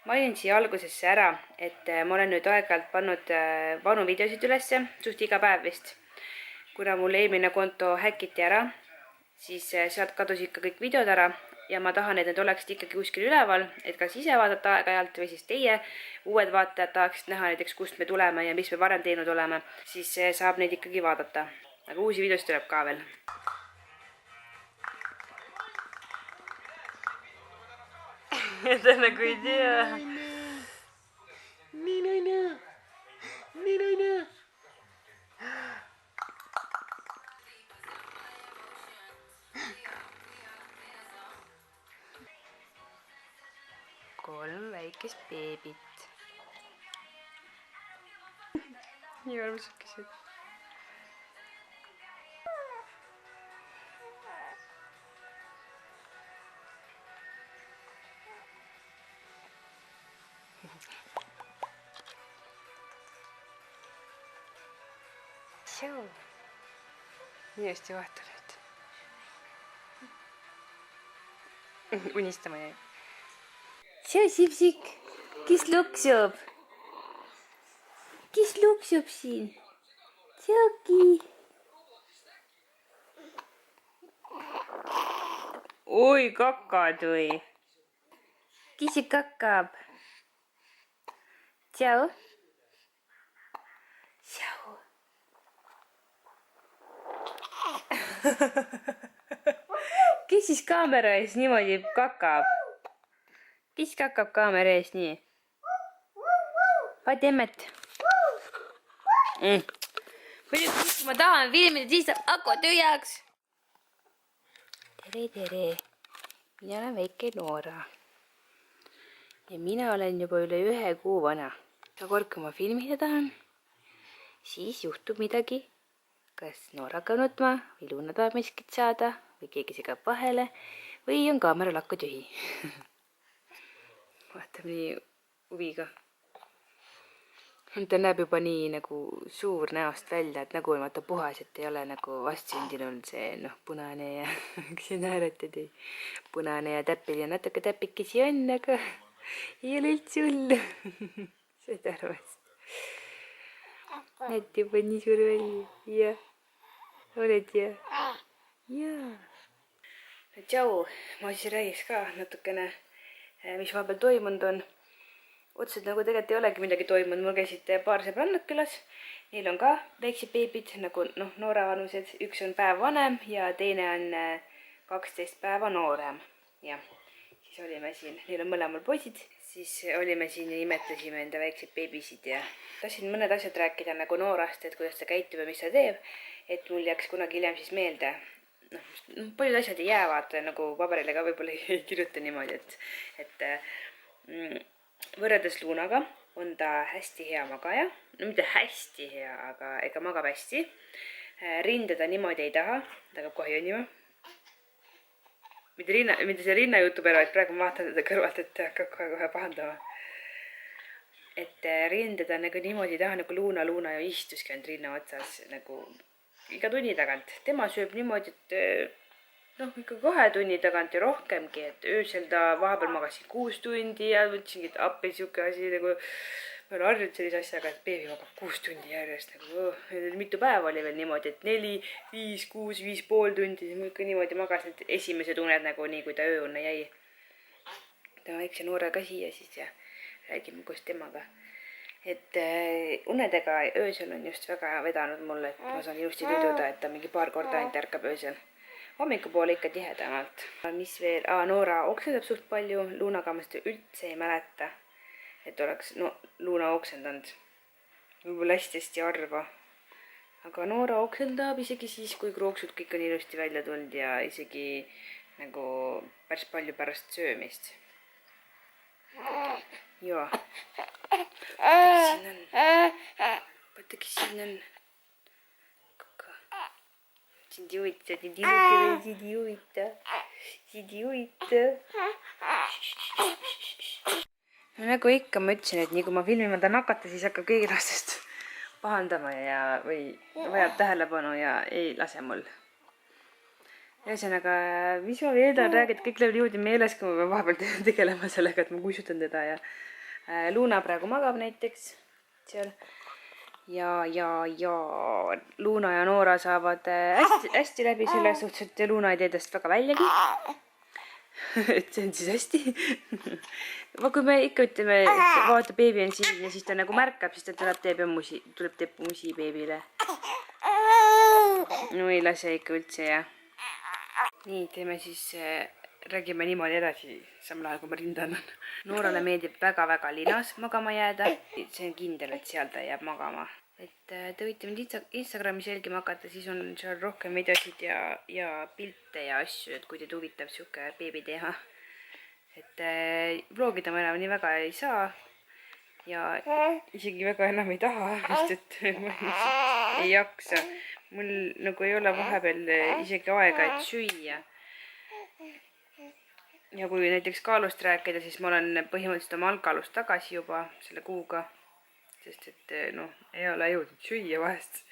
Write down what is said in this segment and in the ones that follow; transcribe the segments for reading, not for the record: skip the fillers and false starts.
Mainin siia algusesse ära, et ma olen nüüd aeg-ajalt pannud vanu videosid ülesse, suht iga päev vist. Kuna mul eelmine konto häkiti ära, siis sealt kadusid ka kõik videod ära ja ma tahan, et need oleksid ikkagi kuskil üleval, et kas ise vaadata aeg-ajalt või siis teie uued vaatajad tahaksid näha näiteks, kust me tuleme ja mis me varem teinud oleme, siis saab neid ikkagi vaadata. Aga uusi videosid tuleb ka veel. Ta nagu ei tea. Nii naine. Kolm väikest beebit. Nii armsakesed. Tšau. Nii hästi vaata nüüd. Unistama jäi. Tšau, Sipsik. Kes luksub? Kes luksub siin? Tšauki. Oi, kakad või? Kes see kakab? Tšau. Tšau. Kes siis kaamera ees niimoodi kakab? Kes kakab kaamera ees nii? Vaat emmet. Muidugi, kui ma tahan filmida, siis saab aku tühjaks. Tere. Mina olen väike Noora. Ja mina olen juba üle 1 kuu vana. Ja kord, kui ma filmida tahan, siis juhtub midagi. Kas Noora hakkab nutma või Luuna tahab miskit saada või keegi segab vahele või on kaamera lakku tühi. Vaatab nii huviga. Ta näeb juba nii nagu suur näost välja, et nägu on vaata puhas, et ei ole nagu vastsündinul see punane ja see naeratad punane ja täpil ja natuke täpikesi on, aga ei ole üldse hullu. Seda arvas. Näed juba nii suur välja. Jah. Oled ja? Jaa. Tšau, ma siis räägiks ka natukene, mis vahepeal toimunud on. Otseselt nagu tegelikult ei olegi midagi toimunud, mul käisid paar sõbrannat külas. Neil on ka väiksed beebid, nagu Noora vanused. Üks on päev vanem ja teine on 12 päeva noorem. Ja siis olime siin, neil on mõlemal poisid. Siis olime siin ja imetlesime enda väikseid beebisid ja tahtsin mõned asjad rääkida nagu Noorast, et kuidas ta käitub ja mis ta teeb, et mul jääks kunagi hiljem siis meelde. Paljud asjad ei jää, vaata, nagu paberile ka võib-olla ei kirjuta niimoodi, et võrreldes Luunaga on ta hästi hea magaja. No mitte hästi hea, aga ega magab hästi. Rinde ta niimoodi ei taha, ta hakkab kohe jonnima. Mitte see rinna jutu peale, et praegu ma vaatan teda kõrvalt, et ta hakkab kohe pahandama. Et rinde ta nagu niimoodi ei taha, nagu Luuna ju istuski ainult rinna otsas nagu iga tunni tagant. Tema sööb niimoodi, et ikka 2 tunni tagant ja rohkemgi, et öösel ta vahepeal magasin 6 tundi ja mõtlesingi, et appi siuke asi nagu ma olen harjunud sellise asjaga, et beebi magab 6 tundi järjest nagu mitu päeva oli veel niimoodi, et 4, 5, 6, 5,5 tundi, siis ma ikka niimoodi magas need esimesed uned nagu nii, kui ta ööunne jäi. Ta väikse Noore ka siia siis ja räägime koos temaga. Et unedega öösel on just väga vedanud mulle, et ma saan ilusti tüduda, et ta mingi paar korda ainult ärkab öösel. Hommikupoole ikka tihedamalt. Mis veel? Noora oksendab suht palju, Luunaga ma seda üldse ei mäleta. Et oleks Luuna oksendanud. Võib-olla hästi harva. Aga Noora oksendab isegi siis, kui krooksud kõik on ilusti välja tulnud ja isegi nagu päris palju pärast söömist. Joo. Vaatagi siin on. Sind ei huvita. No nagu ikka ma ütlesin, et nii kui ma filmima tahan hakata, siis hakkab keegi lastest pahandama või vajab tähelepanu ja ei lase mul. Ühesõnaga, mis ma veel tahan räägida, kõik läheb niimoodi meeles, kui ma pean vahepeal tegelema sellega, et ma kuisutan teda ja Luna praegu magab näiteks seal. Ja Luna ja Noora saavad hästi läbi selles suhtes, et Luna ei tee tast väga väljagi. Et see on siis hästi. Kui me ikka ütleme, et vaata, beebi on siin ja siis ta nagu märkab, siis ta tuleb teeb musi beebile. No ei lase ikka üldse, jah. Nii, teeme siis, räägime niimoodi edasi, samal ajal kui ma rinda annan. Noorale meeldib väga-väga linas magama jääda. See on kindel, et seal ta jääb magama. Et te võite mind Instagramis jälgima hakata, siis on seal rohkem videosid ja pilte ja asju, et kui teid huvitab siuke beebi teha. Et vlogida ma enam nii väga ei saa ja isegi väga enam ei taha, sest et ma ei jaksa. Mul nagu ei ole vahepeal isegi aega, et süüa. Ja kui näiteks kaalust rääkida, siis ma olen põhimõtteliselt oma algkaalust tagasi juba selle kuuga. Sest et ei ole jõudnud süüa vahest.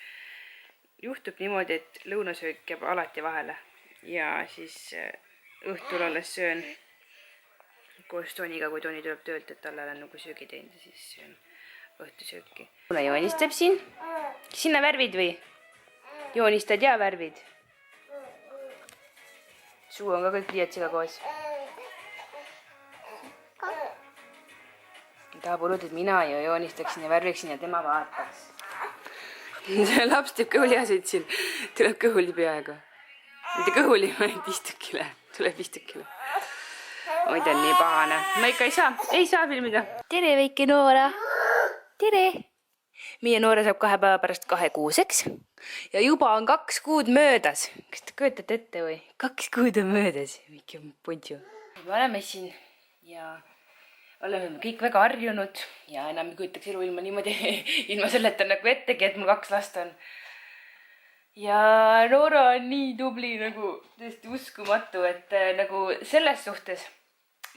Juhtub niimoodi, et lõunasöök jääb alati vahele. Ja siis õhtul alles söön koos Toniga, kui Toni tuleb töölt, et talle olen nagu söögi teinud ja siis söön õhtusööki. Mulle joonistab siin. Sinna värvid või? Joonistad ja värvid. Suu on ka kõik pliiatsiga koos. Tahab hullult, et mina ju joonistaksin ja värviksin ja tema vaataks. See laps teeb kõhulihaseid siin. Tuleb kõhuli peaaegu. Mitte kõhuli, vaid istukile. Tuleb istukile. Oi, ta on nii pahane. Ma ikka ei saa filmida. Tere, väike Noora. Tere. Meie Noora saab 2 päeva pärast 2-kuuseks. Ja juba on 2 kuud möödas. Kas te kujutate ette või? 2 kuud on möödas. Mikke puntsu. Me oleme siin ja oleme kõik väga harjunud ja enam ei kujutaks elu ilma niimoodi, ilma selleta nagu ettegi, et mul 2 last on. Ja Noora on nii tubli, nagu tõesti uskumatu, et nagu selles suhtes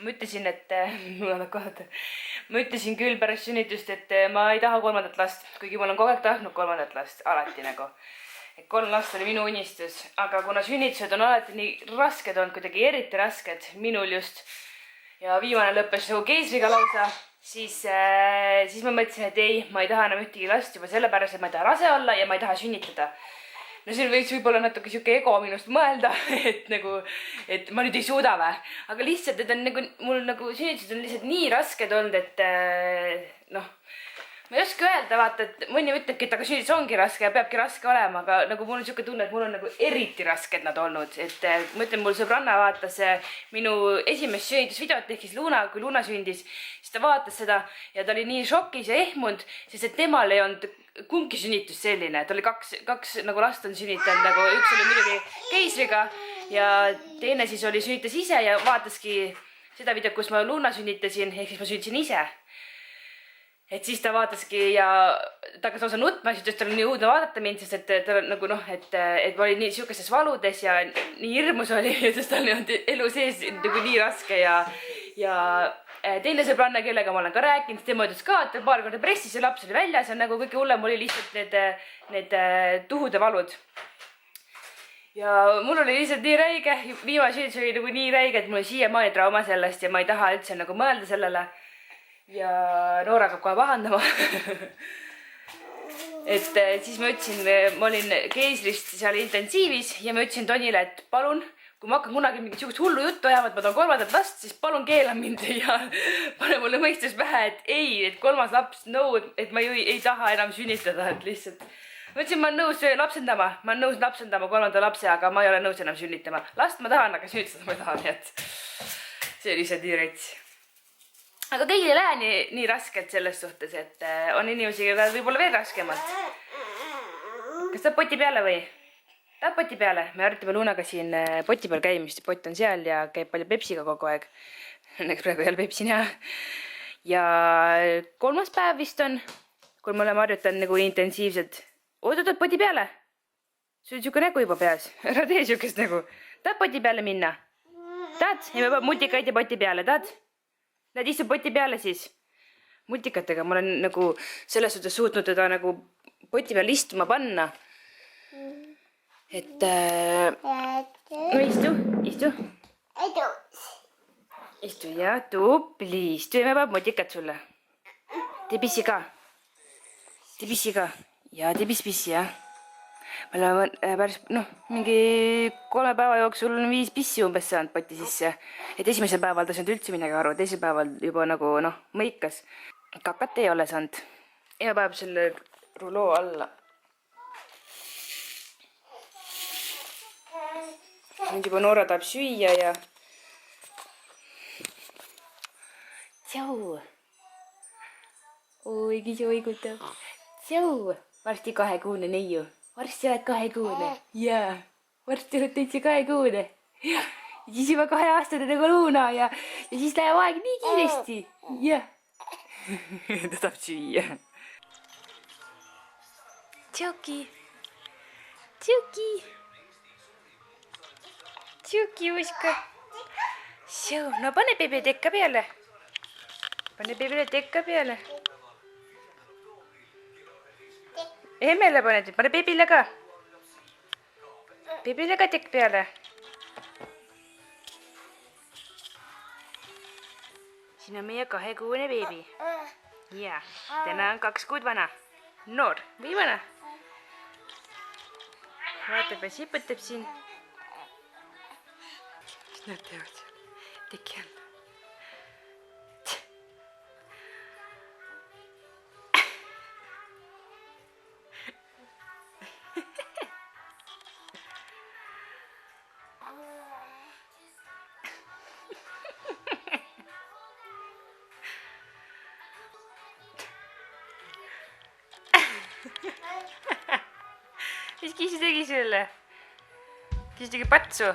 ma ütlesin, et ma ütlesin küll pärast sünnitust, et ma ei taha 3. last, kuigi ma olen kogu aeg tahtnud 3. last, alati nagu. Et 3 last oli minu unistus, aga kuna sünnitused on alati nii rasked olnud, kuidagi eriti rasked, minul just, ja viimane lõppes nagu keisriga lausa, siis ma mõtlesin, et ei, ma ei taha enam ühtegi last juba sellepärast, et ma ei taha rase olla ja ma ei taha sünnitada. No see võiks võib-olla natuke siuke ego minust mõelda, et ma nüüd ei suuda või. Aga lihtsalt, et on nagu, mul nagu sünnitused on lihtsalt nii rasked olnud, et ma ei oska öelda, vaata, et mõni ütlebki, et aga sünnitus ongi raske ja peabki raske olema, aga nagu mul on siuke tunne, et mul on nagu eriti rasked nad olnud. Et ma ütlen, mul sõbranna vaatas minu esimest sünnitusvideot, ehk siis Luna, kui Luna sündis, siis ta vaatas seda ja ta oli nii šokis ja ehmunud, sest et temal ei olnud kumbki sünnitus selline. Ta oli kaks nagu last on sünnitanud, nagu üks oli muidugi keisriga ja teine siis oli sünnitas ise ja vaataski seda videot, kus ma Luna sünnitasin, ehk siis ma sünnitasin ise. Et siis ta vaataski ja ta hakkas lausa nutma, siis tal oli nii uudne vaadata mind, sest et ta nagu et ma olin nii siukestes valudes ja nii hirmus oli, sest tal on elu sees nagu nii raske ja teine sõbranna, kellega ma olen ka rääkinud, tema ütles ka, et paar korda pressis ja laps oli väljas ja nagu kõige hullem oli lihtsalt need tuhude valud. Ja mul oli lihtsalt nii räige, viimane sünnitus oli nagu nii räige, et mul oli siiamaani trauma sellest ja ma ei taha üldse nagu mõelda sellele. Ja Noora hakkab kohe pahandama. Et siis ma ütlesin, ma olin keisrist seal intensiivis ja ma ütlesin Tonile, et palun, kui ma hakkan kunagi mingit sihukest hullu juttu ajama, et ma tahan 3. last, siis palun keela mind ja pane mulle mõistus pähe, et ei, et 3. laps, no, et ma ei taha enam sünnitada, et lihtsalt. Ma ütlesin, ma olen nõus lapsendama, ma olen nõus lapsendama 3. lapse, aga ma ei ole nõus enam sünnitama. Last ma tahan, aga sünnitada ma ei taha, nii et see oli lihtsalt nii rets. Aga kõigil ei lähe nii raskelt selles suhtes, et on inimesi, keda võib-olla veel raskemalt. Kas tahab poti peale või? Tahab poti peale? Me harjutame Lunaga siin poti peal käimist. Pott on seal ja käib palju Pepsiga kogu aeg. Õnneks praegu ei ole Pepsi näha. Ja 3. päev vist on, kui me oleme harjutanud nagu intensiivselt. Oot, poti peale? Sul on siuke nägu juba peas. Ära tee siukest nägu. Tahad poti peale minna? Tahad? Ja me peab multikaid ja poti peale. Tahad? Lähed istub poti peale siis. Multikatega ma olen nagu selles suhtes suutnud teda nagu poti peal istuma panna. Et no istu. Istu ja tubli. Istu ja me peab multikat sulle. tee pissi ka. Tee pissi ka. Ja tee pissi, jah. Me oleme päris, mingi 3 päeva jooksul 5 pissi umbes saanud poti sisse. Et esimesel päeval ta saanud üldse midagi aru, teisel päeval juba nagu, mõikas. Kakat ei ole saanud. Ja päev selle ruloo alla. Nüüd juba Noora tahab süüa ja... Tšau! Oigi see oigutab. Tšau! Varsti 2-kuune neiu. Varsti oled 2-kuune. Jaa. Varsti oled täitsa 2-kuune. Ja siis juba 2-aastane nagu Luuna ja siis läheb aeg nii kiiresti. Jah. Ta tahab süüa. Tšuki. Tšuki. Tšuki uska. Šau. No pane beebi tekka peale. Pane beebile tekka peale. Emmele paned, pane beebile ka. Beebile ka tekk peale. Siin on meie 2-kuune beebi. Ja, täna on 2 kuud vana. Noor või vana. Vaatab ja siputab siin. Mis nad teevad seal? Teki all. Mis Kiisi tegi sulle? Kiisi tegi patsu?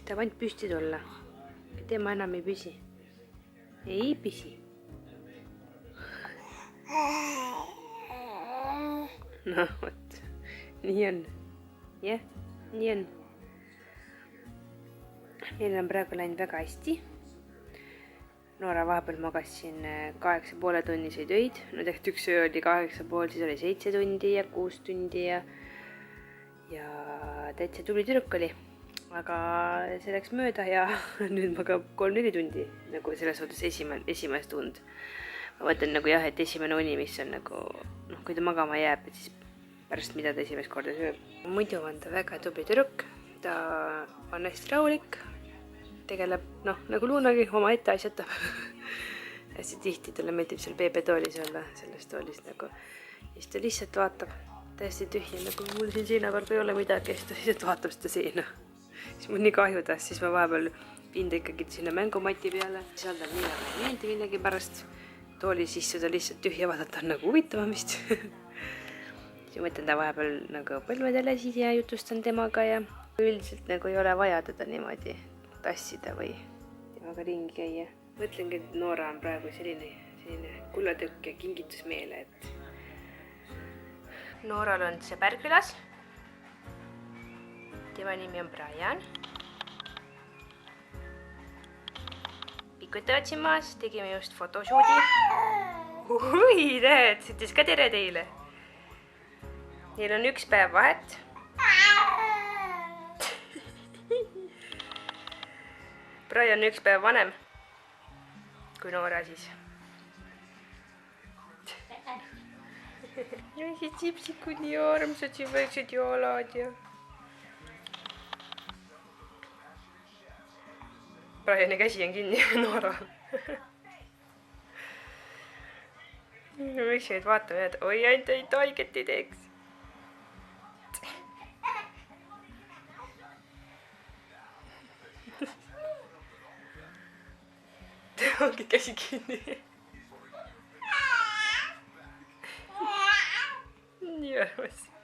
Tahab ainult püsti tulla. Tema enam ei püsi. Ei püsi. No, vot. Nii on. Jah, nii on. Meil on praegu läinud väga hästi. Noora vahepeal magas siin 8,5 tunniseid öid. No tegelikult üks öö oli 8,5, siis oli 7 tundi ja 6 tundi ja täitsa tubli tüdruk oli. Aga see läks mööda ja nüüd magab 3-4 tundi, nagu selles suhtes esimest tund. Ma mõtlen nagu jah, et esimene uni, mis on nagu, kui ta magama jääb, et siis pärast mida ta esimest korda sööb. Muidu on ta väga tubli tüdruk, ta on hästi rahulik, tegeleb, nagu Luunagi oma ette asjatab. Hästi tihti talle meeldib seal beebetoolis olla, selles toolis nagu. Siis ta lihtsalt vaatab täiesti tühja, nagu mul siin seina peal ei ole midagi, siis ta lihtsalt vaatab seda seina. Siis mul nii kahju taas, siis ma vahepeal viin ta ikkagi sinna mängumati peale. Seal tal midagi ei meeldi millegi pärast. Toolis istuda lihtsalt tühja vaadata on nagu huvitavam vist. Siis mõtlen ta vahepeal nagu põlvedele siis ja jutustan temaga ja üldiselt nagu ei ole vaja teda niimoodi tassida või temaga ringi käia. Mõtlengi, et Noora on praegu selline kullatükk ja kingitusmeele, Nooral on sõber külas. Tema nimi on Brian. Pikutavad siin maas, tegime just fotoshooti. Ui, näed, ütles ka tere teile. Neil on 1 päev vahet. Brian on 1 päev vanem kui Noora siis. Ja siis sipsikud nii armsad, siin väiksed jalad ja... Briani käsi on kinni Nooral. Miks nüüd vaatame, et oi, ainult ei taiget ei teeks. Ongi käsi kinni. Nii armas.